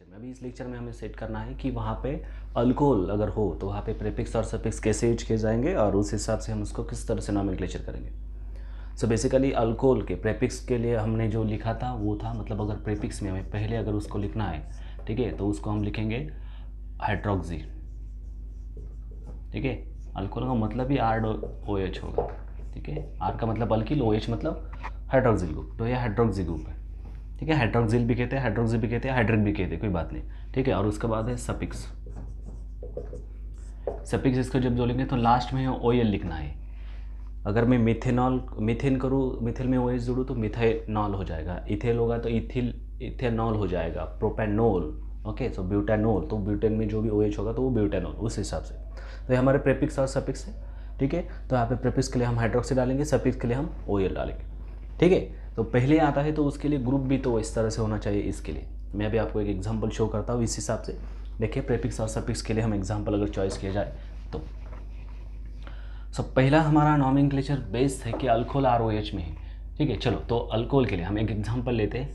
Lecture में। अभी इस लेक्चर में हमें सेट करना है कि वहाँ पे अल्कोहल अगर हो तो वहाँ पे प्रीफिक्स और सफिक्स कैसे यूज किए जाएंगे और उस हिसाब से हम उसको किस तरह से नॉमेनक्लेचर करेंगे। सो बेसिकली अल्कोहल के प्रीफिक्स के लिए हमने जो लिखा था वो था, मतलब अगर प्रीफिक्स में हमें पहले अगर उसको लिखना है, ठीक है, तो उसको हम लिखेंगे हाइड्रोक्सी। ठीक है, अल्कोहल का मतलब ही ROH होगा। ठीक है, आर का मतलब अल्किल, OH मतलब हाइड्रोक्सिल ग्रुप, तो यह हाइड्रोक्सी ग्रुप है। ठीक है, हाइड्रोक्सिल भी कहते हैं, हाइड्रोक्सी भी कहते हैं, हाइड्रिक भी कहते हैं, कोई बात नहीं। ठीक है, और उसके बाद है सफिक्स। सफिक्स इसको जब जोड़ेंगे तो लास्ट में OL लिखना है। अगर मैं मीथेन करूँ, मिथिल में OH जोड़ूँ तो मिथेनॉल हो जाएगा, इथेल होगा तो इथेनॉल हो जाएगा, प्रोपेनॉल। ओके, सो ब्यूटेनॉल, तो ब्यूटेन में जो भी OH होगा तो वो ब्यूटेनॉल, उस हिसाब से। तो ये हमारे प्रीफिक्स और सफिक्स है। ठीक है, तो यहाँ पे प्रीफिक्स के लिए हम हाइड्रोक्सी डालेंगे, सफिक्स के लिए हम OL डालेंगे। ठीक है, तो पहले आता है तो उसके लिए ग्रुप भी तो इस तरह से होना चाहिए। इसके लिए मैं अभी आपको एक एग्जांपल शो करता हूँ इस हिसाब से। देखिए, प्रीफिक्स और सफिक्स के लिए हम एग्जांपल अगर चॉइस किया जाए तो पहला हमारा नॉमेनक्लेचर बेस्ड है कि अल्कोहल ROH में है। ठीक है, चलो तो अल्कोहल के लिए हम एक एग्जांपल लेते हैं।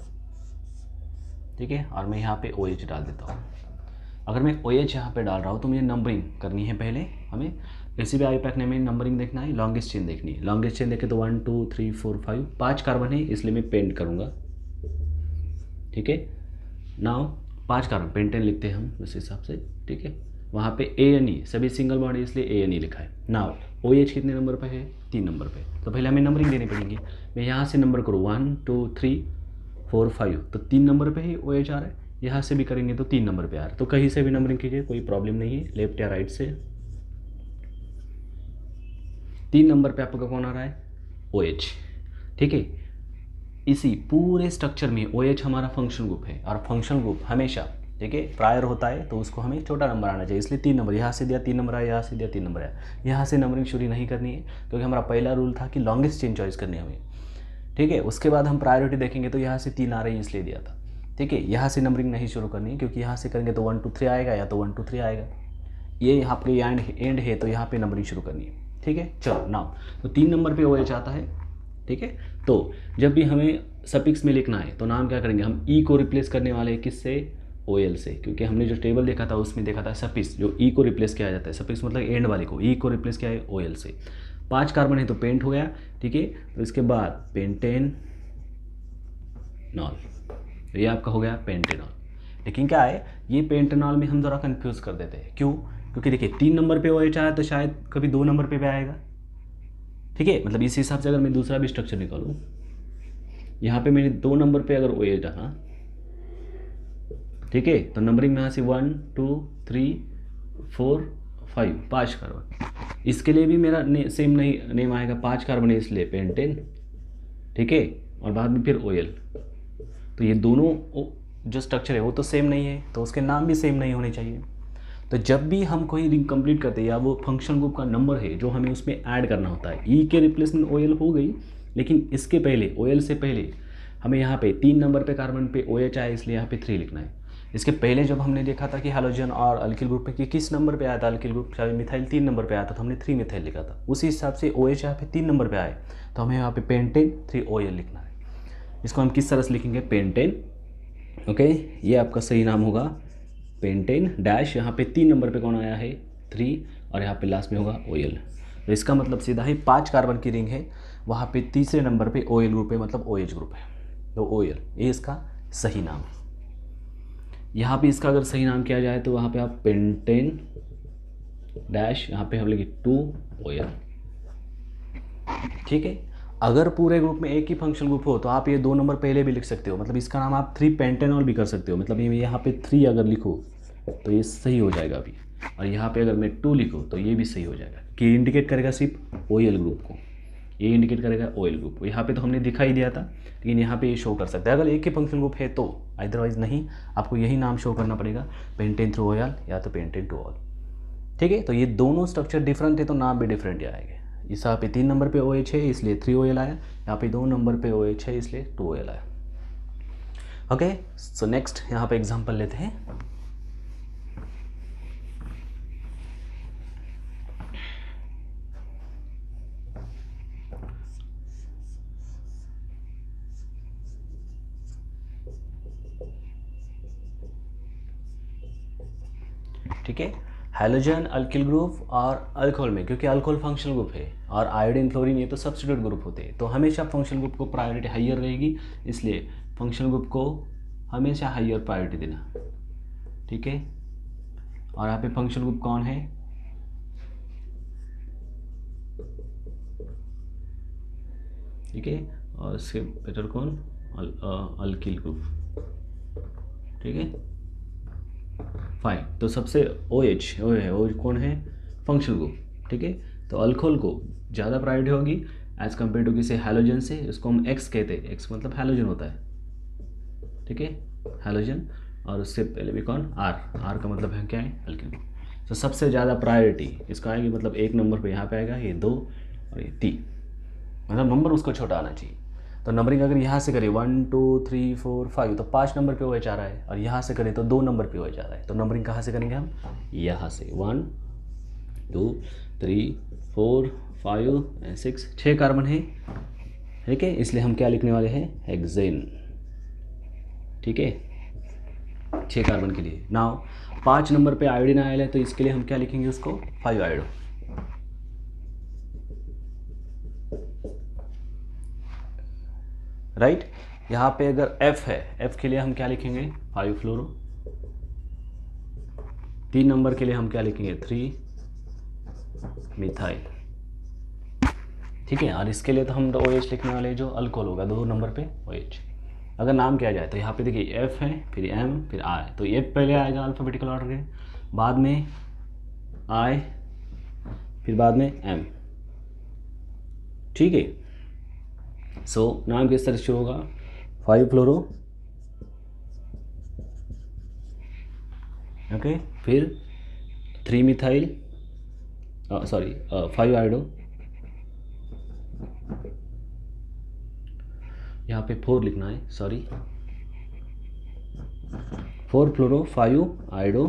ठीक है, और मैं यहाँ पे OH डाल देता हूँ। अगर मैं OH यहाँ पे डाल रहा हूँ तो मुझे नंबरिंग करनी है। पहले हमें किसी भी आईपैक ने में नंबरिंग देखना है, लॉन्गेस्ट चेन देखनी है। लॉन्गेस्ट चेन देखे तो 1 2 3 4 5 5 कार्बन है, इसलिए मैं पेंट करूँगा। ठीक है, नाउ 5 कार्बन पेंटेन लिखते हैं हम उस हिसाब से। ठीक है, वहाँ पे ANE सभी सिंगल बॉन्ड इसलिए ANE लिखा है। नाउ OH कितने नंबर पे है? 3 नंबर पे। तो पहले हमें नंबरिंग देनी पड़ेगी। मैं यहाँ से नंबर करूँ 1 2 3 4 5, तो 3 नंबर पे ही OH आ रहा है। यहाँ से भी करेंगे तो 3 नंबर पे आ रहा है। तो कहीं से भी नंबरिंग कीजिए, कोई प्रॉब्लम नहीं है, लेफ्ट या राइट से। 3 नंबर पे आपका कौन आ रहा है? OH। ठीक है, इसी पूरे स्ट्रक्चर में OH हमारा फंक्शन ग्रुप है, और फंक्शन ग्रुप हमेशा, ठीक है, प्रायर होता है तो उसको हमें छोटा नंबर आना चाहिए, इसलिए 3 नंबर। यहाँ से दिया 3 नंबर आया, यहाँ से दिया 3 नंबर आया। यहाँ से नंबरिंग शुरू नहीं करनी है, क्योंकि हमारा पहला रूल था कि लॉन्गेस्ट चेन चॉइस करनी है हमें। ठीक है, उसके बाद हम प्रायोरिटी देखेंगे तो यहाँ से 3 आ रही है इसलिए दिया था। ठीक है, यहाँ से नंबरिंग नहीं शुरू करनी है, क्योंकि यहाँ से करेंगे तो 1 2 3 आएगा, या तो 1 2 3 आएगा। ये यहाँ पे एंड है तो यहाँ पे नंबरिंग शुरू करनी है। ठीक है, चलो नाउ तो 3 नंबर पे OH आता है। ठीक है, तो जब भी हमें सफिक्स में लिखना है तो नाम क्या करेंगे हम? E को रिप्लेस करने वाले हैं किससे? OL से, क्योंकि हमने जो टेबल देखा था उसमें देखा था सफिक्स जो E को रिप्लेस किया जाता है, सफिक्स मतलब एंड वाले को, E को रिप्लेस किया है OL से। 5 कार्बन है तो पेंट हो गया। ठीक है, तो इसके बाद पेंटेन नॉल, तो ये आपका हो गया पेंटेनॉल। लेकिन क्या है, ये पेंटेनॉल में हम ज़रा कंफ्यूज कर देते हैं। क्यों? क्योंकि देखिए 3 नंबर पे OH आया तो शायद कभी 2 नंबर पे भी आएगा। ठीक है, मतलब इस हिसाब से अगर मैं दूसरा भी स्ट्रक्चर निकालूँ, यहाँ पे मैंने 2 नंबर पे अगर OH डाला, ठीक है, तो नंबरिंग में यहाँ से 1 2 3 4 5 5 कार्बन। इसके लिए भी मेरा सेम नहीं नेम आएगा, 5 कार्बन है इसलिए पेंटेन। ठीक है, और बाद में फिर OL। तो ये दोनों जो स्ट्रक्चर है वो तो सेम नहीं है, तो उसके नाम भी सेम नहीं होने चाहिए। तो जब भी हम कोई रिंग कंप्लीट करते हैं, या वो फंक्शन ग्रुप का नंबर है जो हमें उसमें ऐड करना होता है, E के रिप्लेसमेंट OL हो गई, लेकिन इसके पहले OL से पहले हमें यहाँ पे 3 नंबर पे कार्बन पे OH आया, इसलिए यहाँ पे 3 लिखना है। इसके पहले जब हमने देखा था कि हैलोजन और अल्किल ग्रुप में कि किस नंबर पे आया था, अल्किल ग्रुप शायद मिथाइल 3 नंबर पे आया था, तो हमने 3 मिथाइल लिखा था। उसी हिसाब से OH यहाँ पे 3 नंबर पे आए तो हमें यहाँ पे पेंटेन 3 OL लिखना है। इसको हम किस तरह से लिखेंगे? पेंटेन। ओके, ये आपका सही नाम होगा पेंटेन डैश, यहाँ पे 3 नंबर पे कौन आया है? 3, और यहाँ पे लास्ट में होगा OL। तो इसका मतलब सीधा ही 5 कार्बन की रिंग है, वहाँ पे तीसरे नंबर पे OL ग्रुप है, मतलब OH ग्रुप है, तो OL ये इसका सही नाम है। यहाँ पे इसका अगर सही नाम किया जाए तो वहाँ पे आप पेंटेन डैश, यहाँ पे हम लिखे 2 OL। ठीक है, अगर पूरे ग्रुप में एक ही फंक्शन ग्रुप हो तो आप ये 2 नंबर पहले भी लिख सकते हो, मतलब इसका नाम आप 3 पेंटेनॉल भी कर सकते हो। मतलब ये यहाँ पे 3 अगर लिखो तो ये सही हो जाएगा अभी, और यहाँ पे अगर मैं 2 लिखूँ तो ये भी सही हो जाएगा, कि इंडिकेट करेगा सिर्फ OL ग्रुप को, ये इंडिकेट करेगा OL ग्रुप को। यहाँ पे तो हमने दिखाई दिया था, लेकिन यहाँ पे ये शो कर सकता है अगर एक ही फंक्शन ग्रुप है तो, अदरवाइज नहीं, आपको यही नाम शो करना पड़ेगा, पेंटेन थ्रू OL या तो पेंटेन टू OL। ठीक है, तो ये दोनों स्ट्रक्चर डिफरेंट है तो नाम भी डिफरेंट आएंगे। इस यहाँ पे 3 नंबर पे OH है इसलिए 3 OL आया, यहाँ पे 2 नंबर पे OH है इसलिए 2 OL आया। ओके, सो नेक्स्ट यहाँ पे एग्जांपल लेते हैं। ठीक है। हैलोजन अल्किल ग्रुप और अल्कोहल में, क्योंकि अल्कोहल फंक्शनल ग्रुप है और आयोडीन फ्लोरीन ये तो सब्स्टिट्यूट ग्रुप होते हैं, तो हमेशा फंक्शनल ग्रुप को प्रायोरिटी हाइयर रहेगी, इसलिए फंक्शनल ग्रुप को हमेशा हाइयर प्रायोरिटी देना, ठीक है। और यहाँ पे फंक्शनल ग्रुप कौन है, ठीक है, और इससे बेटर कौन, अल्किल ग्रुप, ठीक है, फाइन। तो सबसे OH कौन है, फंक्शनल ग्रुप, ठीक है। तो अल्कोहल को ज़्यादा प्रायोरिटी होगी एज कम्पेयर टू किसी हैलोजन से, इसको हम X कहते हैं, X मतलब हैलोजन होता है, ठीक है, हैलोजन। और उससे पहले भी कौन, R का मतलब है क्या है, अल्किल ग्रुप। तो सबसे ज़्यादा प्रायोरिटी इसका आएगी, मतलब 1 नंबर पे यहाँ पे आएगा ये 2 और ये 3, मतलब नंबर उसको छोटा आना चाहिए। तो नंबरिंग अगर यहाँ से करें 1 2 3 4 5 तो 5 नंबर पे OH आ रहा है, और यहाँ से करें तो 2 नंबर पे OH आ रहा है। तो नंबरिंग कहाँ से करेंगे हम, यहाँ से 1 2 3 4 5 6, 6 कार्बन है, ठीक है, इसलिए हम क्या लिखने वाले हैं, हेक्सेन, ठीक है, 6 कार्बन के लिए। नाउ 5 नंबर पे आयोडीन आयल है, तो इसके लिए हम क्या लिखेंगे उसको, 5 आयोडो, राइट। यहाँ पे अगर F है, F के लिए हम क्या लिखेंगे, 5 फ्लोरो। 3 नंबर के लिए हम क्या लिखेंगे, 3 मिथाइल, ठीक है। और इसके लिए तो हम OH लिखने वाले जो अल्कोहल होगा, 2 नंबर पे OH। अगर नाम किया जाए तो यहाँ पे देखिए F है, फिर M, फिर I, तो F पहले आएगा अल्फ़ाबेटिकल ऑर्डर के, बाद में I, फिर बाद में M, ठीक है। सो नाम किस तरह से शुरू होगा, 5 फ्लोरो, ओके, फिर 3 मिथाइल, 5 आयोडो, यहाँ पे 4 लिखना है, सॉरी, 4 फ्लोरो 5 आयोडो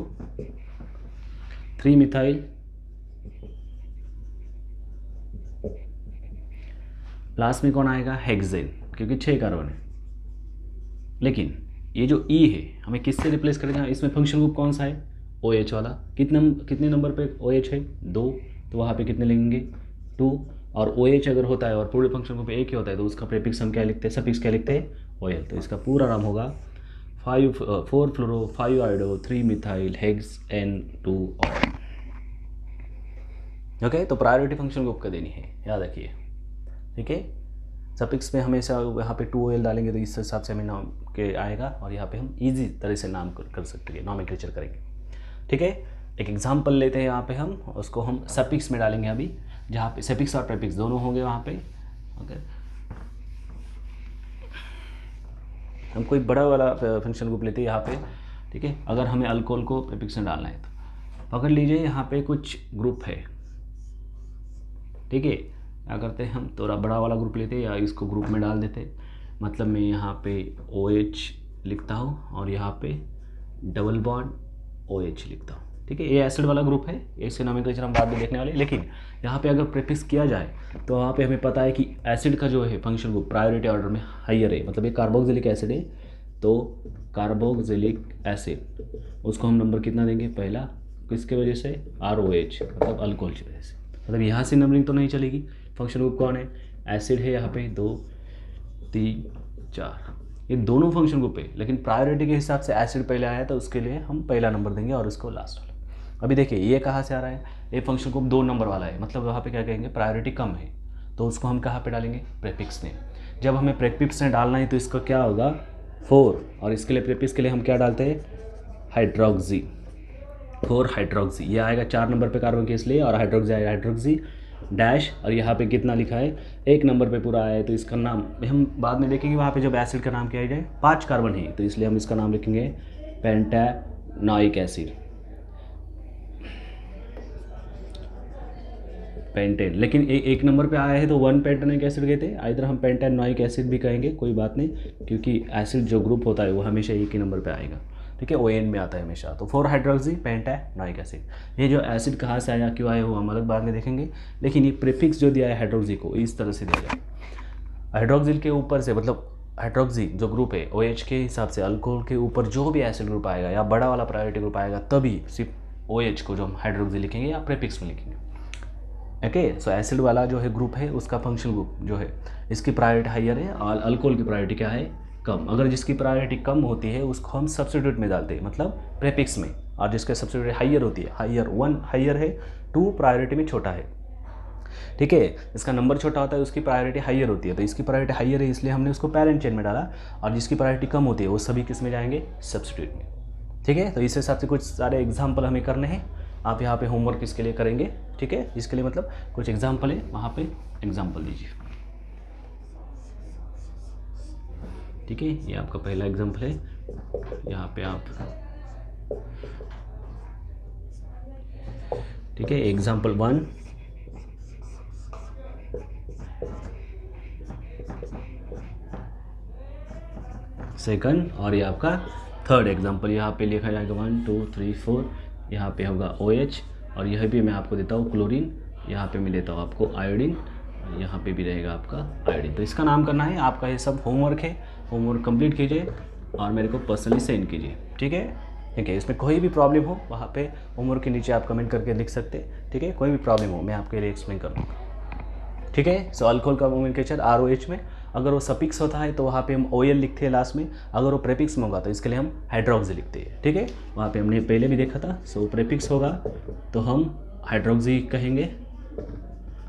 3 मिथाइल, लास्ट में कौन आएगा, हेक्सेन, क्योंकि 6 कार्बन है। लेकिन ये जो E है हमें किससे रिप्लेस करेगा, इसमें फंक्शन ग्रुप कौन सा है, OH वाला। कितने नंबर पे OH है, 2, तो वहाँ पे कितने लेंगे, 2। और OH अगर होता है और पूरे फंक्शन ग्रुप एक ही होता है तो उसका प्रीफिक्स हम क्या लिखते हैं, सफिक्स क्या लिखते हैं, OL। तो इसका पूरा नाम होगा 4 फ्लोरो 5 आयोडो 3 मिथाइल हेक्सेन2 ऑल, ओके। तो प्रायोरिटी फंक्शन ग्रुप का देनी है, याद रखिए, ठीक है। सफिक्स में हमेशा यहाँ पे 2OL डालेंगे तो इस हिसाब से हमें नाम के आएगा, और यहाँ पे हम इजी तरह से नाम कर सकते हैं, नॉमेनक्लेचर करेंगे, ठीक है। एक एग्जांपल लेते हैं, यहाँ पे हम उसको हम सफिक्स में डालेंगे अभी, जहाँ पे सफिक्स और प्रीफिक्स दोनों होंगे वहाँ पे, ओके। हम कोई बड़ा वाला फंक्शन ग्रुप लेते हैं यहाँ पे, ठीक है। अगर हमें अल्कोहल को प्रीफिक्स में डालना है तो पकड़ लीजिए, यहाँ पे कुछ ग्रुप है, ठीक है। क्या करते हैं हम, थोड़ा बड़ा वाला ग्रुप लेते हैं या इसको ग्रुप में डाल देते हैं, मतलब मैं यहाँ पे OH लिखता हूँ और यहाँ पे डबल बॉन्ड OH लिखता हूँ, ठीक है। ये एसिड वाला ग्रुप है, इसके नॉमेनक्लेचर हम बाद में देखने वाले। लेकिन यहाँ पे अगर प्रीफिक्स किया जाए तो वहाँ पे हमें पता है कि एसिड का जो है फंक्शन ग्रुप प्रायोरिटी ऑर्डर में हाइयर है, मतलब ये कार्बोक्सिलिक एसिड है, तो कार्बोक्सिलिक एसिड उसको हम नंबर कितना देंगे, पहला, किसके वजह से, ROH, मतलब अल्कोहल की वजह से। मतलब यहाँ से नंबरिंग तो नहीं चलेगी, फंक्शन ग्रुप कौन है, एसिड है, यहाँ पे 2 3 4, ये दोनों फंक्शन ग्रुप है, लेकिन प्रायोरिटी के हिसाब से एसिड पहले आया तो उसके लिए हम पहला नंबर देंगे और उसको लास्ट वाला। अभी देखिए ये कहाँ से आ रहा है, ये फंक्शन ग्रुप 2 नंबर वाला है, मतलब वहाँ पे क्या कहेंगे, प्रायोरिटी कम है, तो उसको हम कहाँ पे डालेंगे, प्रीफिक्स में। जब हमें प्रीफिक्स में डालना है तो इसका क्या होगा, 4, और इसके लिए प्रीफिक्स के लिए हम क्या डालते हैं, हाइड्रोक्सी, 4 हाइड्रोक्सी, ये आएगा 4 नंबर पे कार्बन के इसलिए, और हाइड्रोक्सी आएगा हाइड्रोक्सी डैश, और यहाँ पे कितना लिखा है, 1 नंबर पे पूरा आया है, तो इसका नाम हम बाद में देखेंगे, वहाँ पे जब एसिड का नाम किया जाए 5 कार्बन है, तो इसलिए हम इसका नाम लिखेंगे पेंटानोइक एसिड, पेंटेन। लेकिन 1 नंबर पे आया है तो 1 पेंटानोइक एसिड कहते हैं, इधर हम पेंटानोइक एसिड भी कहेंगे, कोई बात नहीं, क्योंकि एसिड जो ग्रुप होता है वो हमेशा 1 ही नंबर पे आएगा, ठीक है, ON में आता है हमेशा। तो 4 हाइड्रोक्सी पेंटानोइक एसिड। ये जो एसिड कहाँ से आया, क्यों आया, वो हम अलग बाद में देखेंगे, लेकिन ये प्रीफिक्स जो दिया है हाइड्रोक्सी को, इस तरह से दिया जाए, हाइड्रोक्सिल के ऊपर से, मतलब हाइड्रोक्सी जो ग्रुप है OH के हिसाब से अल्कोहल के ऊपर जो भी एसिड ग्रुप आएगा या बड़ा वाला प्रायोरिटी ग्रुप आएगा, तभी सिर्फ OH को जो हम हाइड्रोक्सी लिखेंगे या प्रीफिक्स में लिखेंगे। ओके, सो एसिड वाला जो है ग्रुप है उसका फंक्शनल ग्रुप जो है इसकी प्रायोरिटी हायर है और अल्कोहल की प्रायोरिटी क्या है, कम। अगर जिसकी प्रायोरिटी कम होती है उसको हम सब्स्टिट्यूट में डालते हैं, मतलब प्रीफिक्स में, और जिसका सब्स्टिट्यूट हायर होती है, हायर 1 हायर है, 2 प्रायोरिटी में छोटा है, ठीक है। इसका नंबर छोटा होता है उसकी प्रायोरिटी हायर होती है, तो इसकी प्रायोरिटी हायर है इसलिए हमने उसको पेरेंट चेन में डाला, और जिसकी प्रायोरिटी कम होती है वो सभी किस में जाएंगे, सब्स्टिट्यूट में, ठीक है। तो इस हिसाब से कुछ सारे एग्जाम्पल हमें करने हैं, आप यहाँ पे होमवर्क इसके लिए करेंगे, ठीक है। इसके लिए मतलब कुछ एग्जाम्पल है, वहाँ पे एग्जाम्पल दीजिए, ठीक है। ये आपका पहला एग्जाम्पल है, यहाँ पे आप, ठीक है, एग्जाम्पल 1, सेकंड, और ये आपका थर्ड एग्जाम्पल। यहाँ पे लिखा जाएगा 1 2 3 4, यहाँ पे होगा OH, और यह भी मैं आपको देता हूँ क्लोरीन, यहाँ पे मैं देता हूँ आपको आयोडीन, यहाँ पे भी रहेगा आपका आयोडीन। तो इसका नाम करना है आपका, ये सब होमवर्क है, होमवर्क कंप्लीट कीजिए और मेरे को पर्सनली सेंड कीजिए, ठीक है। ठीक है, इसमें कोई भी प्रॉब्लम हो वहाँ पे होमवर्क के नीचे आप कमेंट करके लिख सकते हैं, ठीक है। कोई भी प्रॉब्लम हो मैं आपके लिए एक्सप्लेन कर दूँगा, ठीक है। सो अल्कोहल का नोमेनक्लेचर ROH में, अगर वो सफिक्स होता है तो वहाँ पे हम OL लिखते हैं लास्ट में, अगर वो प्रीफिक्स में होगा तो इसके लिए हम हाइड्रोक्सी लिखते हैं, ठीक है। वहाँ पे हमने पहले भी देखा था। सो प्रीफिक्स होगा तो हम हाइड्रोक्सी कहेंगे,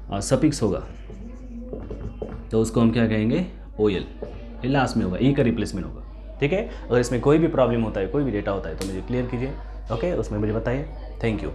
और सफिक्स होगा तो उसको हम क्या कहेंगे, OL, ये लास्ट में होगा, E का रिप्लेसमेंट होगा, ठीक है। अगर इसमें कोई भी प्रॉब्लम होता है, कोई भी डेटा होता है तो मुझे क्लियर कीजिए, ओके, उसमें मुझे बताइए। Thank you.